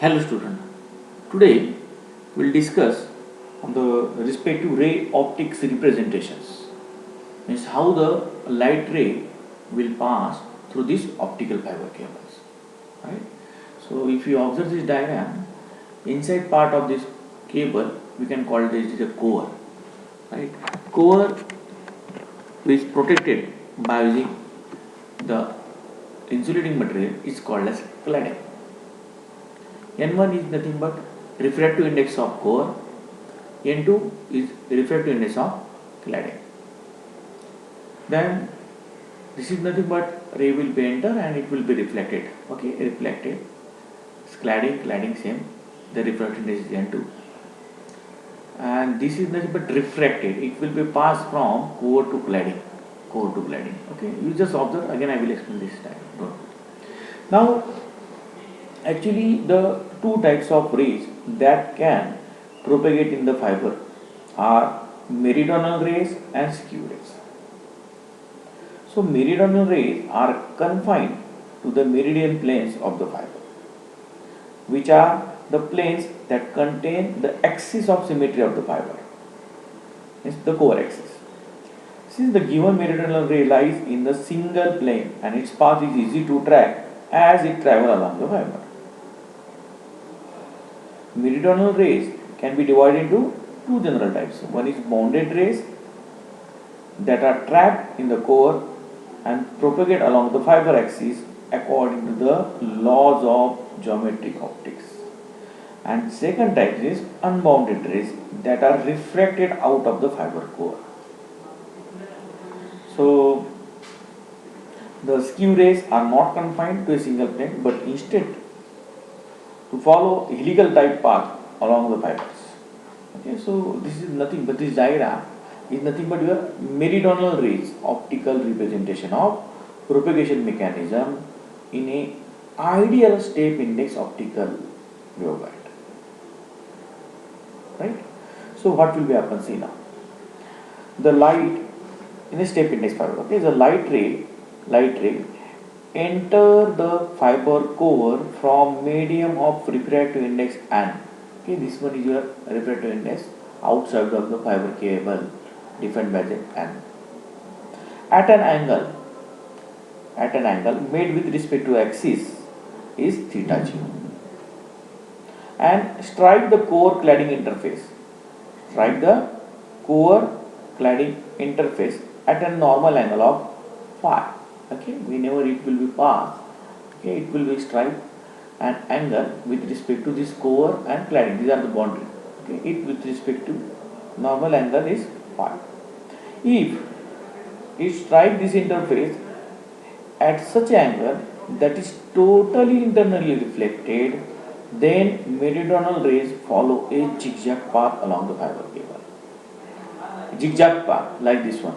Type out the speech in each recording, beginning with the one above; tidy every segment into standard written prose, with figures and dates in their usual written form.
Hello student. Today we'll discuss on the respective ray optics representations. Means how the light ray will pass through these optical fiber cables. Right? So if you observe this diagram, inside part of this cable we can call this a core. Right? Core is protected by using the insulating material is called as cladding. N1 is nothing but refractive index of core, N2 is refractive index of cladding. Then this is nothing but ray will be enter and it will be reflected. Okay, reflected. Cladding same. The refractive index is N2. And this is nothing but refracted. It will be passed from core to cladding. Okay, you just observe. Again, I will explain this time. Don't worry. Now, actually, the two types of rays that can propagate in the fiber are meridional rays and skew rays. So, meridional rays are confined to the meridian planes of the fiber, which are the planes that contain the axis of symmetry of the fiber, it's the core axis. Since the given meridional ray lies in the single plane and its path is easy to track as it travels along the fiber. Meridional rays can be divided into two general types. One is bounded rays that are trapped in the core and propagate along the fiber axis according to the laws of geometric optics. And second type is unbounded rays that are refracted out of the fiber core. So the skew rays are not confined to a single plane but instead to follow helical type path along the fibers. Okay, so this is nothing but this diagram is nothing but your meridional rays optical representation of propagation mechanism in a ideal step index optical waveguide. Right? So what will be happen? See now. The light in a step index fiber. Okay, the light ray enter the fiber core from medium of refractive index N. Okay, this one is your refractive index outside of the fiber cable defined by the N. At an angle made with respect to axis is theta 0 and strike the core cladding interface. Strike the core cladding interface at a normal angle of phi. Okay, whenever it will be passed, okay, it will be strike an angle with respect to this core and cladding. These are the boundary. Okay, it with respect to normal angle is phi. If it strike this interface at such angle that is totally internally reflected, then meridional rays follow a zigzag path along the fiber cable. Zigzag path like this one.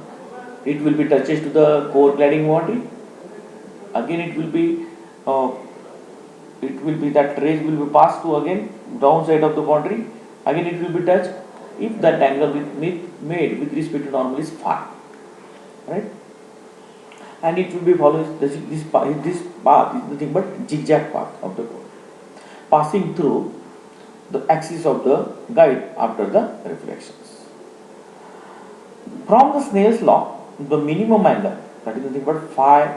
It will be touches to the core cladding boundary. Again it will be that rays will be passed to again downside of the boundary. Again it will be touched if that angle made with respect to normal is phi. Right? And it will be follows this path is nothing but zigzag path of the core, passing through the axis of the guide after the reflections. From the Snell's law, the minimum angle, that is nothing but phi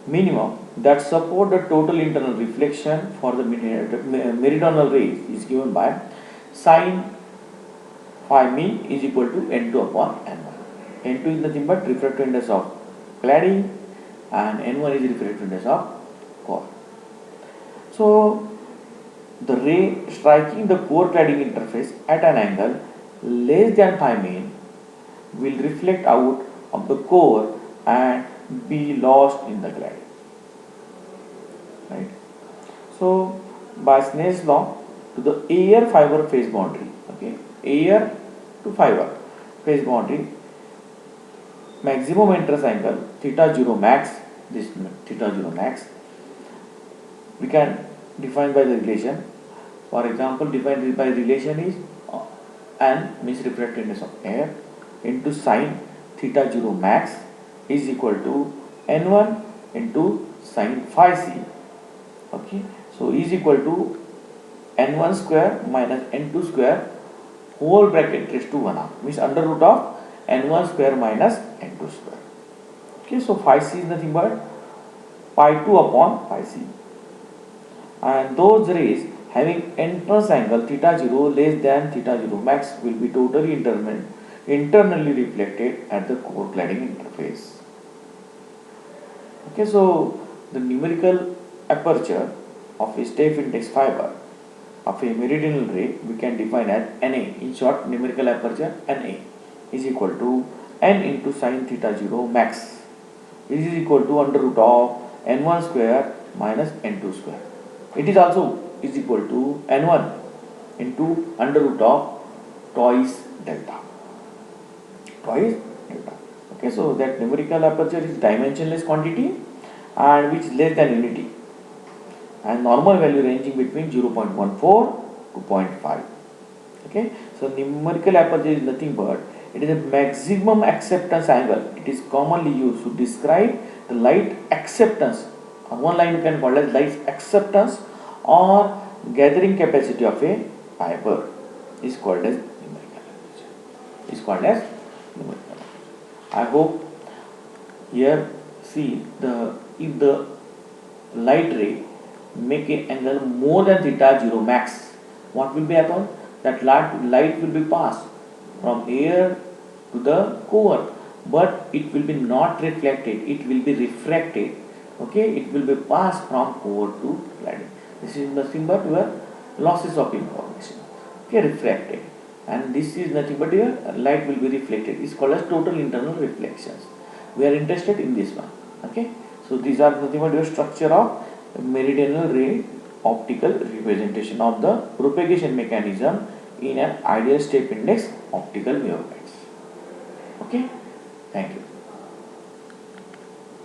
minimum, that support the total internal reflection for the meridional rays is given by sin phi min is equal to N2 upon N1. N2 is nothing but refractive index of cladding and N1 is refractive index of core. So the ray striking the core cladding interface at an angle less than phi min will reflect out of the core and be lost in the cladding. Right? So by Snell's law, to the air fiber phase boundary, okay, air to fiber phase boundary, maximum entrance angle theta 0 max, this theta 0 max, we can define by the relation. For example, defined by relation is N means refractive index of air into sin theta 0 max is equal to N1 into sin phi c. Okay, so is equal to n1 square minus n2 square whole bracket raised to 1 half, means under root of n1 square minus n2 square. Okay, so phi c is nothing but pi 2 upon pi c, and those rays having entrance angle theta 0 less than theta 0 max will be totally internally reflected at the core cladding interface. Okay, so the numerical aperture of a step index fiber of a meridional ray we can define as Na. In short, numerical aperture Na is equal to n into sin theta 0 max. This is equal to under root of n1 square minus n2 square. It is also is equal to n1 into under root of twice delta. Okay, so that numerical aperture is dimensionless quantity and which is less than unity, and normal value ranging between 0.14 to 0.5. Okay, so numerical aperture is nothing but it is a maximum acceptance angle. It is commonly used to describe the light acceptance. On one line you can call it light acceptance or gathering capacity of a fiber is called as numerical aperture. Is called as numerical aperture. I hope here see if the light ray make an angle more than theta 0 max, what will be happen? That light will be passed from here to the core, but it will be not reflected, it will be refracted. Okay, it will be passed from core to cladding. This is nothing but your losses of information. Okay, refracted, and this is nothing but your light will be reflected. It's called as total internal reflections. We are interested in this one. Okay, so these are nothing but your structure of meridional ray optical representation of the propagation mechanism in an ideal step index optical waveguides. Okay, thank you.